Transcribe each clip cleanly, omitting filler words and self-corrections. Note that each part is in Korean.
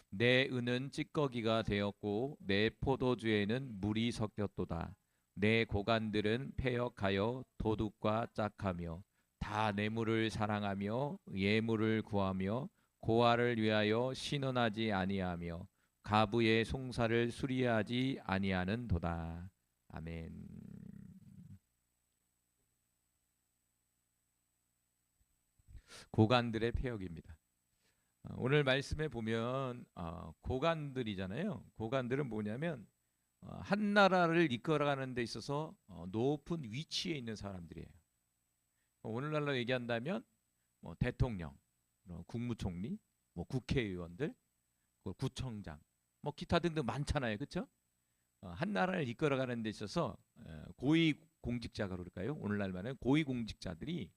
내 은은 찌꺼기가 되었고 내 포도주에는 물이 섞였도다. 내 고관들은 패역하여 도둑과 짝하며 다 뇌물을 사랑하며 예물을 구하며 고아를 위하여 신원하지 아니하며 가부의 송사를 수리하지 아니하는도다. 아멘. 고관들의 패역입니다. 오늘 말씀에 보면 고관들이잖아요. 고관들은 뭐냐면 한 나라를 이끌어가는 데 있어서 높은 위치에 있는 사람들이에요. 오늘날로 얘기한다면 뭐 대통령, 국무총리, 뭐 국회의원들, 구청장, 뭐 기타 등등 많잖아요, 그렇죠? 한 나라를 이끌어가는 데 있어서 고위 공직자가 그럴까요? 오늘날 말하는 고위 공직자들이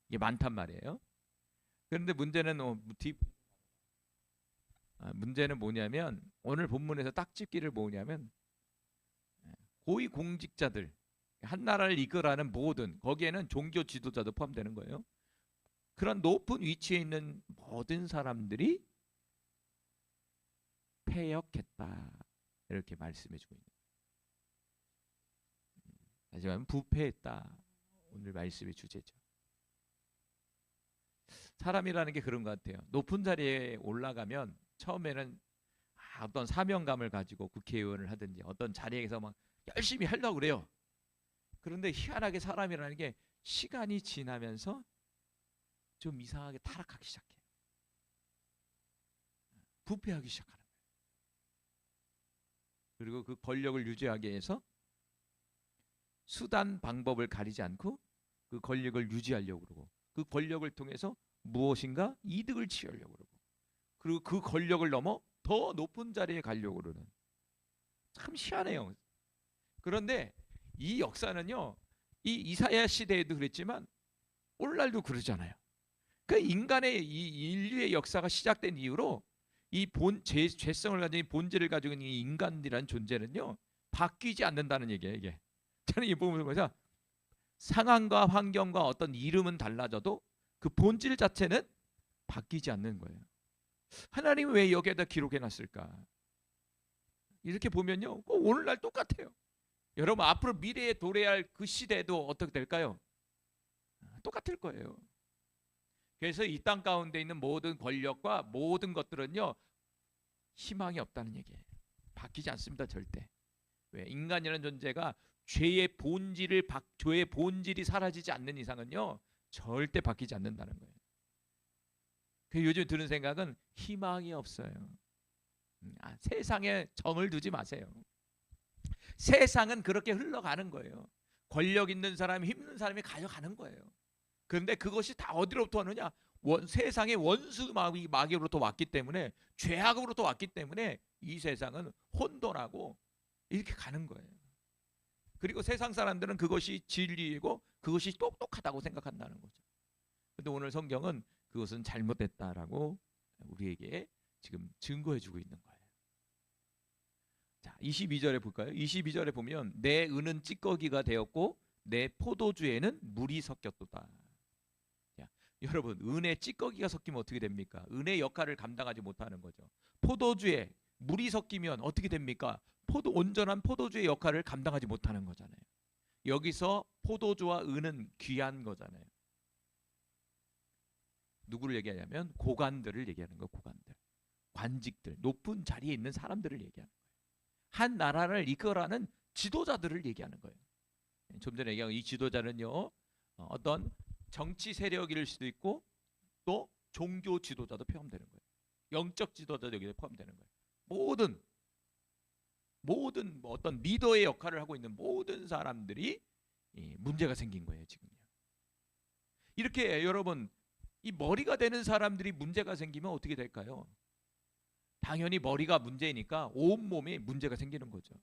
이게 많단 말이에요. 그런데 문제는 뭐냐면 오늘 본문에서 딱 짚기를 뭐냐면 고위 공직자들, 한 나라를 이끌어가는 모든, 거기에는 종교 지도자도 포함되는 거예요. 그런 높은 위치에 있는 모든 사람들이 패역했다, 이렇게 말씀해주고 있는. 하지만 부패했다, 오늘 말씀의 주제죠. 사람이라는 게 그런 것 같아요. 높은 자리에 올라가면 처음에는 어떤 사명감을 가지고 국회의원을 하든지 어떤 자리에서 막 열심히 하려고 그래요. 그런데 희한하게 사람이라는 게 시간이 지나면서 좀 이상하게 타락하기 시작해. 부패하기 시작하는 거예요. 그리고 그 권력을 유지하기 위해서 수단 방법을 가리지 않고 그 권력을 유지하려고 그러고, 그 권력을 통해서 무엇인가 이득을 취하려고 그러고, 그리고 그 권력을 넘어 더 높은 자리에 가려고 그러는, 참 희한해요. 그런데 이 역사는요, 이 이사야 시대에도 그랬지만 오늘날도 그러잖아요. 그 인간의 이 인류의 역사가 시작된 이후로 이 죄성을 가진 본질을 가지고 있는 이 인간이라는 존재는요 바뀌지 않는다는 얘기예요. 이게 저는 이 부분을 보면서 상황과 환경과 어떤 이름은 달라져도 그 본질 자체는 바뀌지 않는 거예요. 하나님은 왜 여기에다 기록해 놨을까? 이렇게 보면요 오늘날 똑같아요. 여러분 앞으로 미래에 도래할 그 시대도 어떻게 될까요? 똑같을 거예요. 그래서 이 땅 가운데 있는 모든 권력과 모든 것들은요 희망이 없다는 얘기예요. 바뀌지 않습니다, 절대. 왜? 인간이라는 존재가 죄의 본질이 사라지지 않는 이상은요 절대 바뀌지 않는다는 거예요. 그 요즘 드는 생각은 희망이 없어요. 세상에 정을 두지 마세요. 세상은 그렇게 흘러가는 거예요. 권력 있는 사람이 힘든 사람이 가져가는 거예요. 그런데 그것이 다 어디로부터 왔느냐? 세상의 원수 마귀로부터 왔기 때문에, 죄악으로부터 왔기 때문에 이 세상은 혼돈하고 이렇게 가는 거예요. 그리고 세상 사람들은 그것이 진리이고 그것이 똑똑하다고 생각한다는 거죠. 그런데 오늘 성경은 그것은 잘못됐다라고 우리에게 지금 증거해주고 있는 거예요. 자, 22절에 볼까요? 22절에 보면 내 은은 찌꺼기가 되었고 내 포도주에는 물이 섞였도다. 자, 여러분 은에 찌꺼기가 섞이면 어떻게 됩니까? 은의 역할을 감당하지 못하는 거죠. 포도주에 물이 섞이면 어떻게 됩니까? 온전한 포도주의 역할을 감당하지 못하는 거잖아요. 여기서 포도주와 은은 귀한 거잖아요. 누구를 얘기하냐면 고관들을 얘기하는 거예요. 고관들, 관직들, 높은 자리에 있는 사람들을 얘기하는 거예요. 한 나라를 이끌어가는 지도자들을 얘기하는 거예요. 좀 전에 얘기한 이 지도자는요 어떤 정치 세력일 수도 있고 또 종교 지도자도 포함되는 거예요. 영적 지도자도 여기에 포함되는 거예요. 모든 어떤 리더의 역할을 하고 있는 모든 사람들이 문제가 생긴 거예요. 지금요. 이렇게 여러분 이 머리가 되는 사람들이 문제가 생기면 어떻게 될까요? 당연히 머리가 문제니까 온몸에 문제가 생기는 거죠.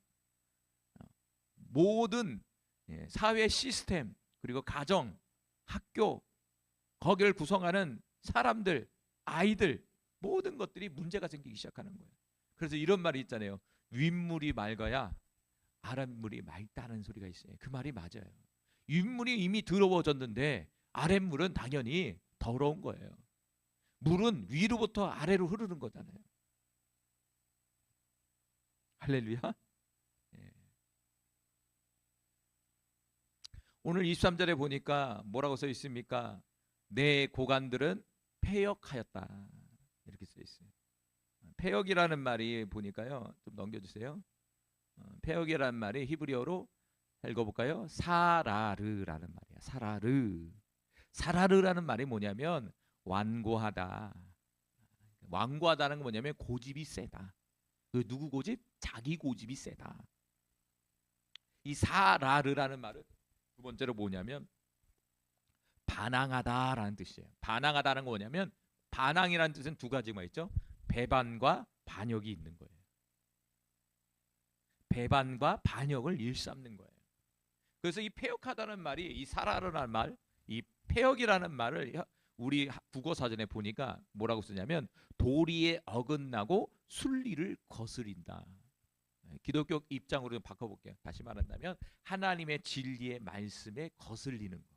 모든 사회 시스템, 그리고 가정, 학교, 거기를 구성하는 사람들, 아이들, 모든 것들이 문제가 생기기 시작하는 거예요. 그래서 이런 말이 있잖아요. 윗물이 맑아야 아랫물이 맑다는 소리가 있어요. 그 말이 맞아요. 윗물이 이미 더러워졌는데 아랫물은 당연히 더러운 거예요. 물은 위로부터 아래로 흐르는 거잖아요. 할렐루야. 예. 오늘 23절에 보니까 뭐라고 써 있습니까? 내 고관들은 패역하였다, 이렇게 써 있어요. 패역이라는 말이 보니까요, 좀 넘겨주세요. 패역이라는 말이 히브리어로 읽어볼까요? 사라르라는 말이야. 사라르. 사라르라는 말이 뭐냐면 완고하다. 완고하다는 건 뭐냐면 고집이 세다. 그 누구 고집? 자기 고집이 세다. 이 사라르라는 말은 두 번째로 뭐냐면 반항하다라는 뜻이에요. 반항하다는 건 뭐냐면, 반항이라는 뜻은 두 가지가 있죠. 배반과 반역이 있는 거예요. 배반과 반역을 일삼는 거예요. 그래서 이 패역하다는 말이, 이 사라르라는 말, 이 패역이라는 말을 우리 국어 사전에 보니까 뭐라고 쓰냐면 도리에 어긋나고 순리를 거스린다. 기독교 입장으로 좀 바꿔볼게요. 다시 말한다면 하나님의 진리의 말씀에 거슬리는 거,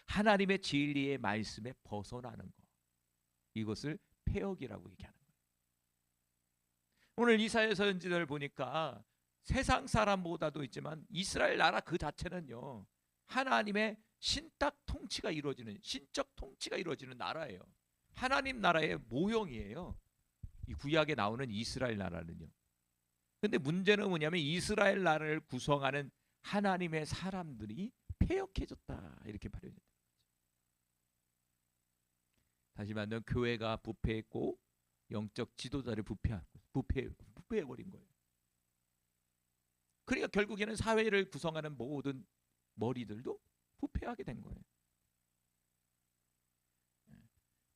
하나님의 진리의 말씀에 벗어나는 거, 이것을 패역이라고 얘기하는 거예요. 오늘 이사야 선지자를 보니까 세상 사람보다도 있지만 이스라엘 나라 그 자체는요, 하나님의 신딱 통치가 이루어지는, 신적 통치가 이루어지는 나라예요. 하나님 나라의 모형이에요, 이 구약에 나오는 이스라엘 나라는요. 근데 문제는 뭐냐면 이스라엘 나라를 구성하는 하나님의 사람들이 패역해졌다, 이렇게 발현됩니다. 다시 말하면 교회가 부패했고 영적 지도자를 부패해버린 거예요. 그러니까 결국에는 사회를 구성하는 모든 머리들도 부패하게 된 거예요.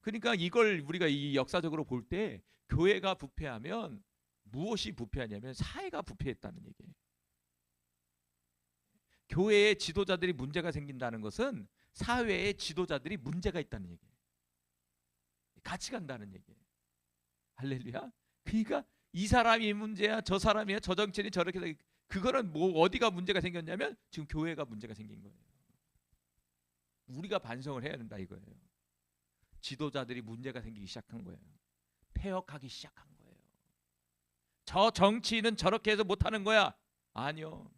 그러니까 이걸 우리가 이 역사적으로 볼 때 교회가 부패하면 무엇이 부패하냐면 사회가 부패했다는 얘기예요. 교회의 지도자들이 문제가 생긴다는 것은 사회의 지도자들이 문제가 있다는 얘기예요. 같이 간다는 얘기예요. 할렐루야. 그러니까 이 사람이 문제야, 저 사람이야, 저 정치인이 저렇게, 그거는 뭐 어디가 문제가 생겼냐면 지금 교회가 문제가 생긴 거예요. 우리가 반성을 해야 된다 이거예요. 지도자들이 문제가 생기기 시작한 거예요. 폐역하기 시작한 거예요. 저 정치인은 저렇게 해서 못하는 거야. 아니요.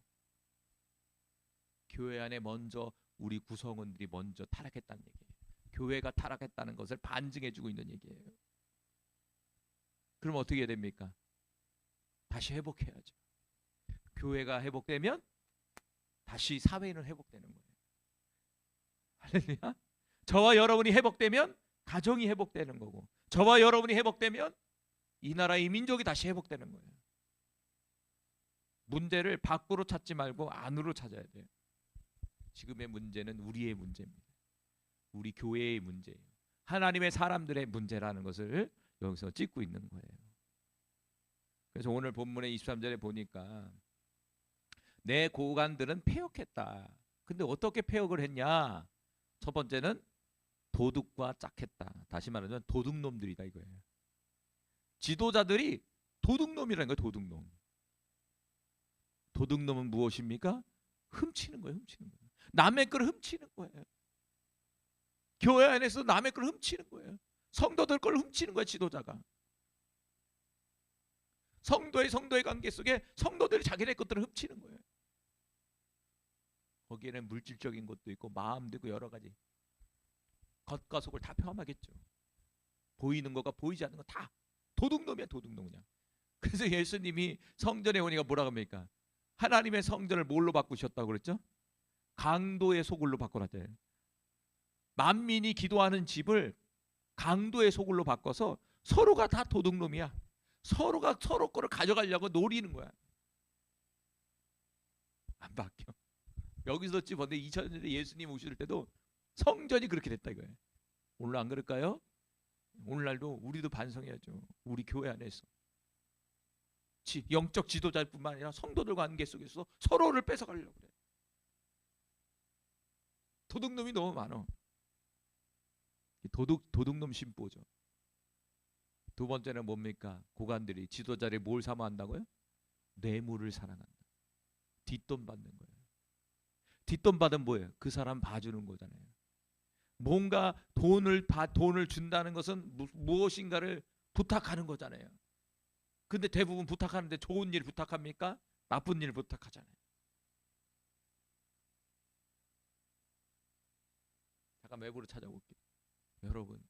교회 안에 먼저 우리 구성원들이 먼저 타락했다는 얘기예요. 교회가 타락했다는 것을 반증해주고 있는 얘기예요. 그럼 어떻게 해야 됩니까? 다시 회복해야죠. 교회가 회복되면 다시 사회는 회복되는 거예요. 할렐루야. 저와 여러분이 회복되면 가정이 회복되는 거고, 저와 여러분이 회복되면 이 나라의 민족이 다시 회복되는 거예요. 문제를 밖으로 찾지 말고 안으로 찾아야 돼요. 지금의 문제는 우리의 문제입니다. 우리 교회의 문제예요. 하나님의 사람들의 문제라는 것을 여기서 찍고 있는 거예요. 그래서 오늘 본문의 23절에 보니까 내 고관들은 패역했다. 근데 어떻게 패역을 했냐? 첫 번째는 도둑과 짝했다. 다시 말하면 도둑놈들이다 이거예요. 지도자들이 도둑놈이라는 거예요. 도둑놈. 도둑놈은 무엇입니까? 훔치는 거예요. 훔치는 거예요. 남의 걸 훔치는 거예요. 교회 안에서 남의 걸 훔치는 거예요. 성도들 걸 훔치는 거예요. 지도자가. 성도의 관계 속에 성도들이 자기네 것들을 훔치는 거예요. 거기에는 물질적인 것도 있고 마음도 있고 여러 가지, 겉과 속을 다 포함하겠죠. 보이는 거가 보이지 않는 거 다 도둑놈이야. 도둑놈 그냥. 그래서 예수님이 성전에 오니까 뭐라고 합니까? 하나님의 성전을 뭘로 바꾸셨다고 그랬죠? 강도의 소굴로 바꿔놨대요. 만민이 기도하는 집을 강도의 소굴로 바꿔서 서로가 다 도둑놈이야. 서로가 서로 거를 가져가려고 노리는 거야. 안 바뀌어. 여기서 집었는데 2000년에 예수님 오실 때도 성전이 그렇게 됐다 이거예요. 오늘 안 그럴까요? 오늘날도 우리도 반성해야죠. 우리 교회 안에서 영적 지도자뿐만 아니라 성도들 관계 속에서 서로를 뺏어가려고 그래. 도둑놈이 너무 많아. 도둑놈 심보죠. 두 번째는 뭡니까? 고관들이 지도자를 뭘 사모한다고요? 뇌물을 사랑한다. 뒷돈 받는 거예요. 뒷돈 받으면 뭐예요? 그 사람 봐주는 거잖아요. 뭔가 돈을 준다는 것은 무엇인가를 부탁하는 거잖아요. 근데 대부분 부탁하는데 좋은 일 부탁합니까? 나쁜 일 부탁하잖아요. 잠깐 외부로 찾아볼게요. 여러분,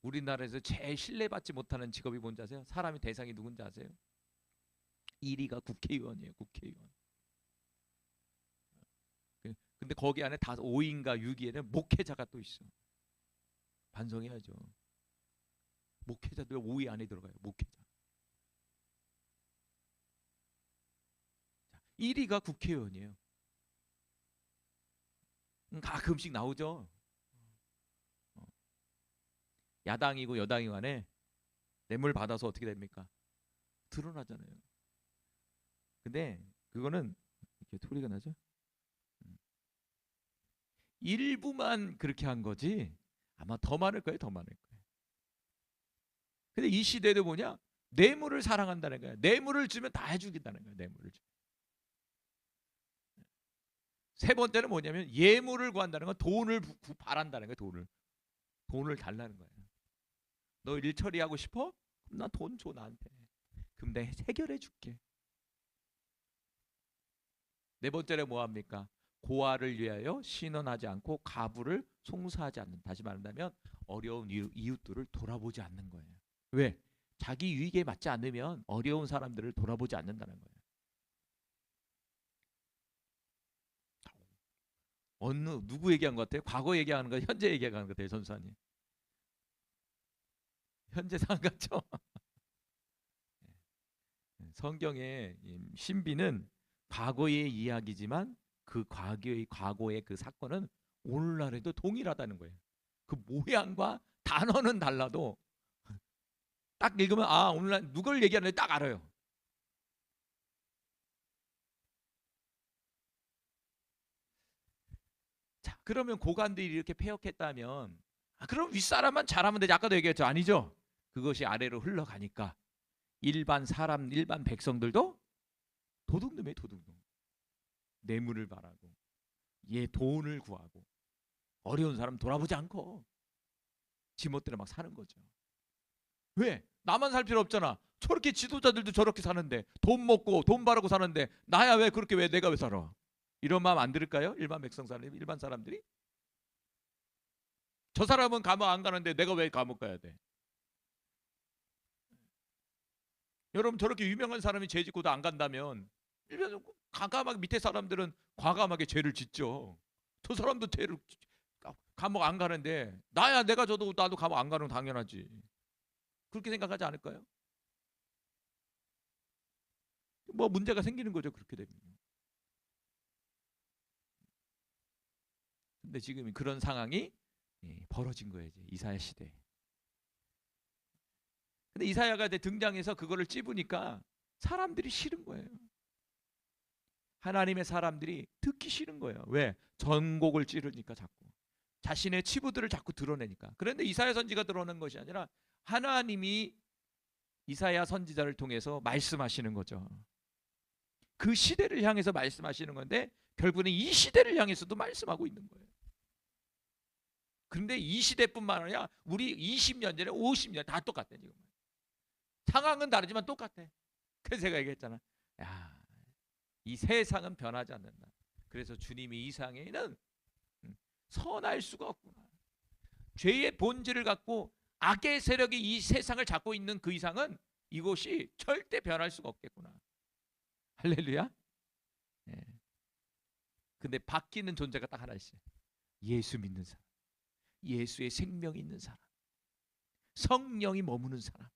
우리나라에서 제일 신뢰받지 못하는 직업이 뭔지 아세요? 사람의 대상이 누군지 아세요? 1위가 국회의원이에요. 국회의원. 근데 거기 안에 5위인가 6위에는 목회자가 또 있어. 반성해야죠. 목회자도 5위 안에 들어가요. 목회자. 1위가 국회의원이에요. 가끔씩 나오죠. 야당이고 여당이 간에 뇌물 받아서 어떻게 됩니까? 드러나잖아요. 근데 그거는 이렇게 소리가 나죠? 일부만 그렇게 한 거지 아마 더 많을 거예요. 더 많을 거예요. 근데 이 시대도 뭐냐? 뇌물을 사랑한다는 거예요. 뇌물을 주면 다 해주겠다는 거예요. 뇌물을 주면. 세 번째는 뭐냐면 예물을 구한다는 건 돈을 바란다는 거예요. 돈을 달라는 거예요. 너 일 처리하고 싶어? 그럼 나 돈 줘 나한테. 그럼 내가 해결해 줄게. 네 번째는 뭐합니까? 고아를 위하여 신원하지 않고 가부를 송사하지 않는. 다시 말한다면 어려운 이웃들을 돌아보지 않는 거예요. 왜? 자기 유익에 맞지 않으면 어려운 사람들을 돌아보지 않는다는 거예요. 누구 얘기한 것 같아요? 과거 얘기하는 거, 현재 얘기하는 것 같아요, 전수사님. 현재 상황 같죠? 성경의 신비는 과거의 이야기지만 그 과거의 그 사건은 오늘날에도 동일하다는 거예요. 그 모양과 단어는 달라도 딱 읽으면 아 오늘날 누굴 얘기하는지 딱 알아요. 자 그러면 고관들이 이렇게 폐역했다면 그럼 윗사람만 잘하면 되지. 아까도 얘기했죠. 아니죠. 그것이 아래로 흘러가니까 일반 백성들도 도둑놈이에요. 도둑놈. 뇌물을 바라고 얘 돈을 구하고 어려운 사람 돌아보지 않고 지멋대로 막 사는 거죠. 왜? 나만 살 필요 없잖아. 저렇게 지도자들도 저렇게 사는데 돈 먹고 돈 바라고 사는데 나야 왜 그렇게 왜 내가 왜 살아? 이런 마음 안 들을까요? 일반 백성 사람, 일반 사람들이? 저 사람은 감옥 안 가는데 내가 왜 감옥 가야 돼? 여러분 저렇게 유명한 사람이 죄 짓고도 안 간다면 과감하게 밑에 사람들은 과감하게 죄를 짓죠. 저 사람도 죄를 감옥 안 가는데 나야 내가 저도 나도 감옥 안 가는 건 당연하지. 그렇게 생각하지 않을까요? 뭐 문제가 생기는 거죠. 그렇게 되면. 근데 지금 그런 상황이 벌어진 거예요. 이사야 시대에. 근데 이사야가 등장해서 그거를 찝으니까 사람들이 싫은 거예요. 하나님의 사람들이 듣기 싫은 거예요. 왜? 전곡을 찌르니까 자꾸. 자신의 치부들을 자꾸 드러내니까. 그런데 이사야 선지가 드러낸 것이 아니라 하나님이 이사야 선지자를 통해서 말씀하시는 거죠. 그 시대를 향해서 말씀하시는 건데 결국은 이 시대를 향해서도 말씀하고 있는 거예요. 그런데 이 시대뿐만 아니라 우리 20년 전에 50년 다 똑같아 지금. 상황은 다르지만 똑같아. 그래서 제가 얘기했잖아. 야, 이 세상은 변하지 않는다. 그래서 주님이 이 세상에는 선할 수가 없구나. 죄의 본질을 갖고 악의 세력이 이 세상을 잡고 있는 그 이상은 이곳이 절대 변할 수가 없겠구나. 할렐루야. 네. 근데 바뀌는 존재가 딱 하나 있어요. 예수 믿는 사람. 예수의 생명이 있는 사람. 성령이 머무는 사람.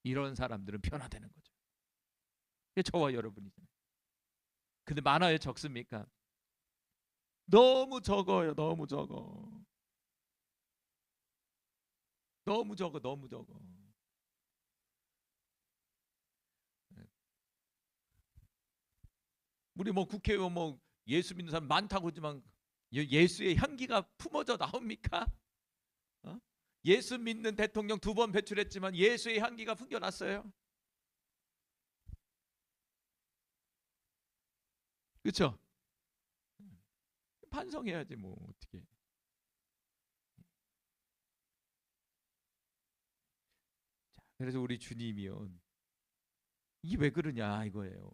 이런 사람들은 변화되는 거죠. 이게 저와 여러분이잖아요. 근데 많아요? 적습니까? 너무 적어요. 너무 적어. 너무 적어. 너무 적어. 우리 뭐 국회의원 뭐 예수 믿는 사람 많다고 하지만 예수의 향기가 품어져 나옵니까? 어? 예수 믿는 대통령 2번 배출했지만 예수의 향기가 풍겨났어요. 그렇죠? 반성해야지 뭐 어떻게. 그래서 우리 주님이요, 이게 왜 그러냐 이거예요.